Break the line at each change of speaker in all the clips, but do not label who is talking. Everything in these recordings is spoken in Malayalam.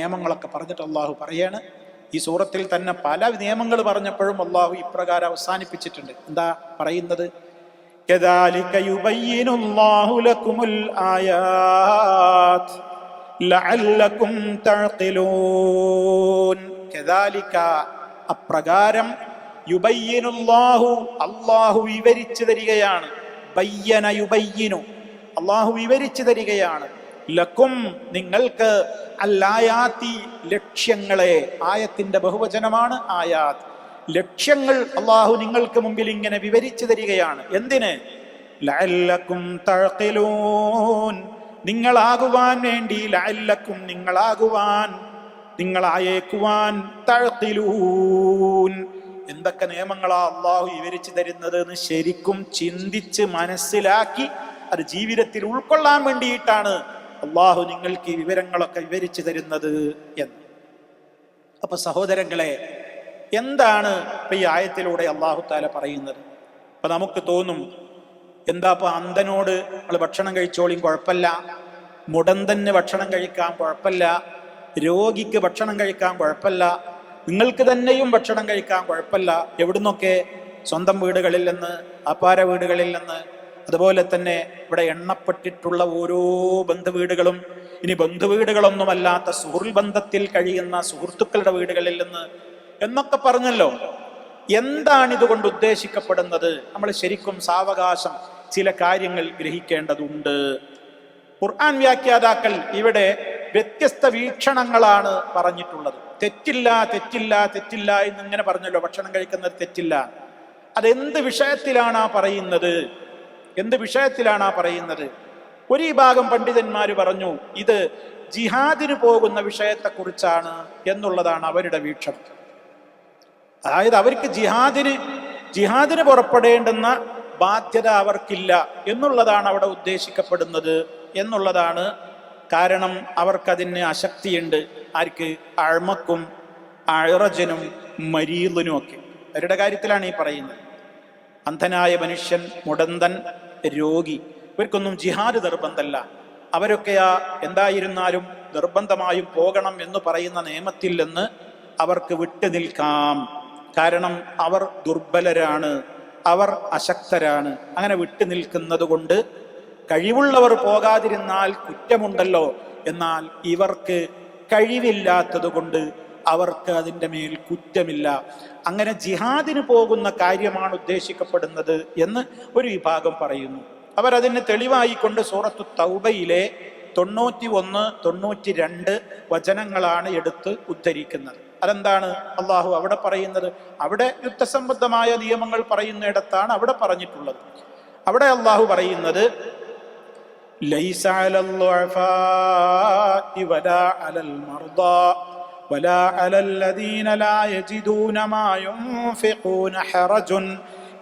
നിയമങ്ങളൊക്കെ പറഞ്ഞിട്ട് അള്ളാഹു പറയാണ്. ഈ സൂറത്തിൽ തന്നെ പല നിയമങ്ങൾ പറഞ്ഞപ്പോഴും അള്ളാഹു ഇപ്രകാരം അവസാനിപ്പിച്ചിട്ടുണ്ട്. എന്താ പറയുന്നത്? കദാലിക യുബയ്യിനുല്ലാഹു ലക്കുമുൽ ആയാത്ത് ലഅല്ലകും തഅഖിലൂൻ. കദാലിക, അപ്രകാരം, യുബയ്യിനുല്ലാഹു, അള്ളാഹു വിവരിച്ചു തരികയാണ്. ബയ്യന യുബയ്യിനു, അള്ളാഹു വിവരിച്ചു തരികയാണ്. ലക്കും, നിങ്ങൾക്ക്, അല്ലായാത്തി, ലക്ഷ്യങ്ങളെ. ആയത്തിന്റെ ബഹുവചനമാണ് ആയാത്ത്. ലക്ഷ്യങ്ങൾ അള്ളാഹു നിങ്ങൾക്ക് മുമ്പിൽ ഇങ്ങനെ വിവരിച്ചു തരികയാണ്. എന്തിന്? ലഅല്ലക്കും തഅഖിലൂൻ, നിങ്ങളാകുവാൻ വേണ്ടി. ലഅല്ലക്കും, നിങ്ങളാകുവാൻ, നിങ്ങളായേക്കുവാൻ. തഅഖിലൂൻ, എന്തൊക്കെ നിയമങ്ങളാ അള്ളാഹു വിവരിച്ചു തരുന്നത് എന്ന് ശരിക്കും ചിന്തിച്ച് മനസ്സിലാക്കി അത് ജീവിതത്തിൽ ഉൾക്കൊള്ളാൻ വേണ്ടിയിട്ടാണ് അള്ളാഹു നിങ്ങൾക്ക് ഈ വിവരങ്ങളൊക്കെ വിവരിച്ചു തരുന്നത് എന്ന്. അപ്പൊ സഹോദരങ്ങളെ, എന്താണ് ഇപ്പൊ ഈ ആയത്തിലൂടെ അള്ളാഹു താല പറയുന്നത്? അപ്പൊ നമുക്ക് തോന്നും, എന്താ ഇപ്പൊ അന്ധനോട് നമ്മൾ ഭക്ഷണം കഴിച്ചോളിയും കുഴപ്പമില്ല, മുടന്തന് ഭക്ഷണം കഴിക്കാൻ കുഴപ്പമില്ല, രോഗിക്ക് ഭക്ഷണം കഴിക്കാൻ കുഴപ്പമില്ല, നിങ്ങൾക്ക് തന്നെയും ഭക്ഷണം കഴിക്കാൻ കുഴപ്പമില്ല. എവിടുന്നൊക്കെ? സ്വന്തം വീടുകളിൽ നിന്ന്, അപ്പാര വീടുകളിൽ നിന്ന്, അതുപോലെ തന്നെ ഇവിടെ എണ്ണപ്പെട്ടിട്ടുള്ള ഓരോ ബന്ധുവീടുകളും, ഇനി ബന്ധുവീടുകളൊന്നുമല്ലാത്ത സുഹൃൽ ബന്ധത്തിൽ കഴിയുന്ന സുഹൃത്തുക്കളുടെ വീടുകളിൽ നിന്ന് എന്നൊക്കെ പറഞ്ഞല്ലോ. എന്താണ് ഇതുകൊണ്ട് ഉദ്ദേശിക്കപ്പെടുന്നത്? നമ്മൾ ശരിക്കും സാവകാശം ചില കാര്യങ്ങൾ ഗ്രഹിക്കേണ്ടതുണ്ട്. ഖുർആൻ വ്യാഖ്യാതാക്കൾ ഇവിടെ വ്യത്യസ്ത വീക്ഷണങ്ങളാണ് പറഞ്ഞിട്ടുള്ളത്. തെറ്റില്ല തെറ്റില്ല തെറ്റില്ല എന്നിങ്ങനെ പറഞ്ഞല്ലോ, ഭക്ഷണം കഴിക്കുന്നത് തെറ്റില്ല. അതെന്ത് വിഷയത്തിലാണ് പറയുന്നത്? എന്ത് വിഷയത്തിലാണ് പറയുന്നത്? ഒരു വിഭാഗം പണ്ഡിതന്മാർ പറഞ്ഞു ഇത് ജിഹാദിന് പോകുന്ന വിഷയത്തെക്കുറിച്ചാണ് എന്നുള്ളതാണ് അവരുടെ വീക്ഷണം. അതായത് അവർക്ക് ജിഹാദിന് പുറപ്പെടേണ്ടുന്ന ബാധ്യത അവർക്കില്ല എന്നുള്ളതാണ് അവിടെ ഉദ്ദേശിക്കപ്പെടുന്നത് എന്നുള്ളതാണ്. കാരണം അവർക്കതിന് അശക്തിയുണ്ട്. ആർക്ക്? അഴ്മക്കും അഴറജനും മരീലിനും ഒക്കെ. അവരുടെ കാര്യത്തിലാണ് ഈ പറയുന്നത്. അന്ധനായ മനുഷ്യൻ, മുടന്തൻ, രോഗി, ഇവർക്കൊന്നും ജിഹാദ് നിർബന്ധമല്ല. അവരൊക്കെ എന്തായിരുന്നാലും നിർബന്ധമായും പോകണം എന്ന് പറയുന്ന നിയമത്തിൽ നിന്ന് അവർക്ക് വിട്ടു നിൽക്കാം. കാരണം അവർ ദുർബലരാണ്, അവർ അശക്തരാണ്. അങ്ങനെ വിട്ടു നിൽക്കുന്നത് കൊണ്ട് കഴിവുള്ളവർ പോകാതിരുന്നാൽ കുറ്റമുണ്ടല്ലോ. എന്നാൽ ഇവർക്ക് കഴിവില്ലാത്തത് കൊണ്ട് അവർക്ക് അതിൻ്റെ മേൽ കുറ്റമില്ല. അങ്ങനെ ജിഹാദിന് പോകുന്ന കാര്യമാണ് ഉദ്ദേശിക്കപ്പെടുന്നത് എന്ന് ഒരു വിഭാഗം പറയുന്നു. അവരതിന് തെളിവായിക്കൊണ്ട് സൂറത്തു തൗബയിലെ 91, 92 വചനങ്ങളാണ് എടുത്ത് ഉദ്ധരിക്കുന്നത്. അതെന്താണ് അള്ളാഹു അവിടെ പറയുന്നത്? അവിടെ യുദ്ധസംബന്ധമായ നിയമങ്ങൾ പറയുന്നിടത്താണ് അവിടെ പറഞ്ഞിട്ടുള്ളത്. അവിടെ അള്ളാഹു പറയുന്നത് ലൈസ അലൽ ദുഅഫാഇ വലാ അലൽ മർദാ ولا على الذين لا يجدون ما ينفقون حرج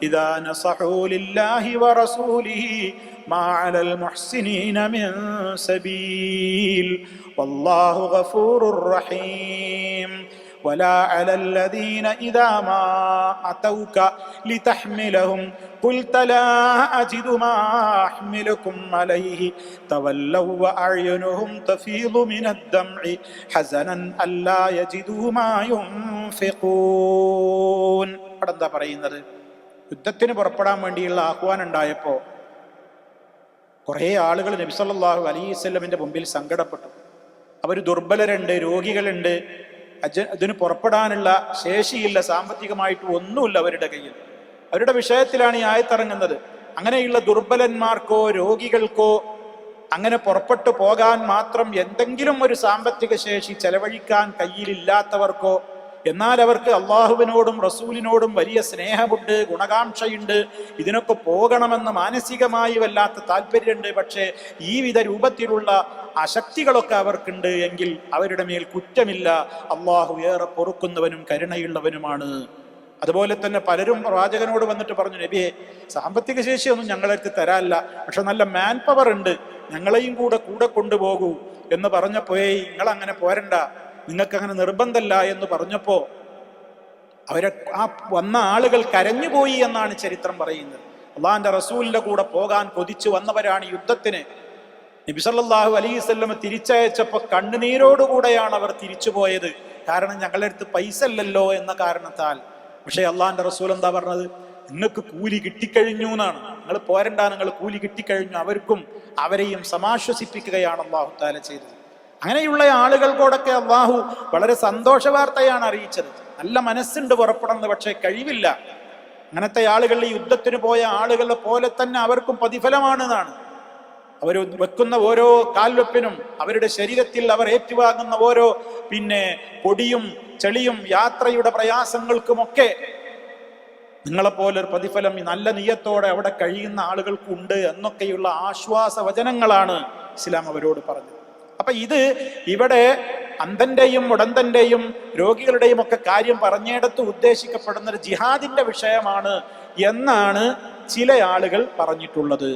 إذا نصحوا لله ورسوله ما على المحسنين من سبيل والله غفور رحيم ولا على الذين إذا ما أتوك لتحملهم قلت لا أجد ما أحملكم عليه تولوا وأعينهم تفيض من الدمع حزنا ألا يجدوا ما ينفقون. അതെന്താ പറയുന്നത്? യുദ്ധത്തിന് പുറപ്പെടാൻ വേണ്ടിയുള്ള ആഹ്വാനം ഉണ്ടായപ്പോൾ കുറേ ആളുകൾ നബി സല്ലല്ലാഹു അലൈഹി വസല്ലമിന്റെ മുമ്പിൽ സങ്കടപ്പെട്ടു. അവർ ദുർബലരുണ്ട്, രോഗികളുണ്ട്, അതിന് പുറപ്പെടാനുള്ള ശേഷിയില്ല, സാമ്പത്തികമായിട്ട് ഒന്നുമില്ല അവരുടെ കയ്യിൽ. അവരുടെ വിഷയത്തിലാണ് ഈ ആയത്തിറങ്ങുന്നത്. അങ്ങനെയുള്ള ദുർബലന്മാർക്കോ രോഗികൾക്കോ അങ്ങനെ പുറപ്പെട്ടു പോകാൻ മാത്രം എന്തെങ്കിലും ഒരു സാമ്പത്തിക ശേഷി ചെലവഴിക്കാൻ കയ്യിലില്ലാത്തവർക്കോ, എന്നാൽ അവർക്ക് അള്ളാഹുവിനോടും റസൂലിനോടും വലിയ സ്നേഹമുണ്ട്, ഗുണകാംക്ഷയുണ്ട്, ഇതിനൊക്കെ പോകണമെന്ന് മാനസികമായി വല്ലാത്ത താല്പര്യമുണ്ട്, പക്ഷേ ഈ വിധ രൂപത്തിലുള്ള അശക്തികളൊക്കെ അവർക്കുണ്ട് എങ്കിൽ അവരുടെ മേൽ കുറ്റമില്ല. അള്ളാഹു ഏറെ പൊറുക്കുന്നവനും കരുണയുള്ളവനുമാണ്. അതുപോലെ തന്നെ പലരും പ്രവാചകനോട് വന്നിട്ട് പറഞ്ഞു, നബിയെ, സാമ്പത്തിക ശേഷിയൊന്നും ഞങ്ങളടുത്ത് തരാനില്ല, പക്ഷെ നല്ല മാൻ പവർ ഉണ്ട്, ഞങ്ങളെയും കൂടെ കൊണ്ടുപോകൂ എന്ന് പറഞ്ഞപ്പോഴേ നിങ്ങളങ്ങനെ പോരണ്ട, നിങ്ങൾക്കങ്ങനെ നിർബന്ധമല്ല എന്ന് പറഞ്ഞപ്പോ അവരെ ആ വന്ന ആളുകൾ കരഞ്ഞുപോയി എന്നാണ് ചരിത്രം പറയുന്നത്. അള്ളാഹിന്റെ റസൂലിന്റെ കൂടെ പോകാൻ കൊതിച്ചു വന്നവരാണ് യുദ്ധത്തിന്. നബി സല്ലല്ലാഹു അലൈഹി വസല്ലം തിരിച്ചയച്ചപ്പോൾ കണ്ണുനീരോടുകൂടെയാണ് അവർ തിരിച്ചു പോയത്. കാരണം ഞങ്ങളുടെ അടുത്ത് പൈസ ഇല്ലല്ലോ എന്ന കാരണത്താൽ. പക്ഷേ അള്ളാഹിന്റെ റസൂൽ എന്താ പറഞ്ഞത്? നിങ്ങൾക്ക് കൂലി കിട്ടിക്കഴിഞ്ഞു എന്നാണ്. നിങ്ങൾ പോരണ്ട, നിങ്ങൾ കൂലി കിട്ടിക്കഴിഞ്ഞു. അവർക്കും അവരെയും സമാശ്വസിപ്പിക്കുകയാണ് അള്ളാഹു തആല ചെയ്തത്. അങ്ങനെയുള്ള ആളുകൾക്കോടൊക്കെ അള്ളാഹു വളരെ സന്തോഷ വാർത്തയാണ് അറിയിച്ചത്. നല്ല മനസ്സുണ്ട് പുറപ്പെടുന്നത്, പക്ഷേ കഴിവില്ല. അങ്ങനത്തെ ആളുകൾ, ഈ യുദ്ധത്തിന് പോയ ആളുകളെ പോലെ തന്നെ അവർക്കും പ്രതിഫലമാണെന്നാണ്. അവർ വെക്കുന്ന ഓരോ കാൽവെപ്പിനും, അവരുടെ ശരീരത്തിൽ അവർ ഏറ്റുവാങ്ങുന്ന ഓരോ പൊടിയും ചെളിയും യാത്രയുടെ പ്രയാസങ്ങൾക്കുമൊക്കെ നിങ്ങളെപ്പോലൊരു പ്രതിഫലം ഈ നല്ല നിയ്യത്തോടെ അവിടെ കഴിയുന്ന ആളുകൾക്കുണ്ട് എന്നൊക്കെയുള്ള ആശ്വാസ വചനങ്ങളാണ് ഇസ്ലാം അവരോട് പറഞ്ഞത്. അപ്പൊ ഇത് ഇവിടെ അന്ധന്റെയും ഉടന്തന്റെയും രോഗികളുടെയും ഒക്കെ കാര്യം പറഞ്ഞിടത്ത് ഉദ്ദേശിക്കപ്പെടുന്ന ഒരു ജിഹാദിന്റെ വിഷയമാണ് എന്നാണ് ചില ആളുകൾ പറഞ്ഞിട്ടുള്ളത്.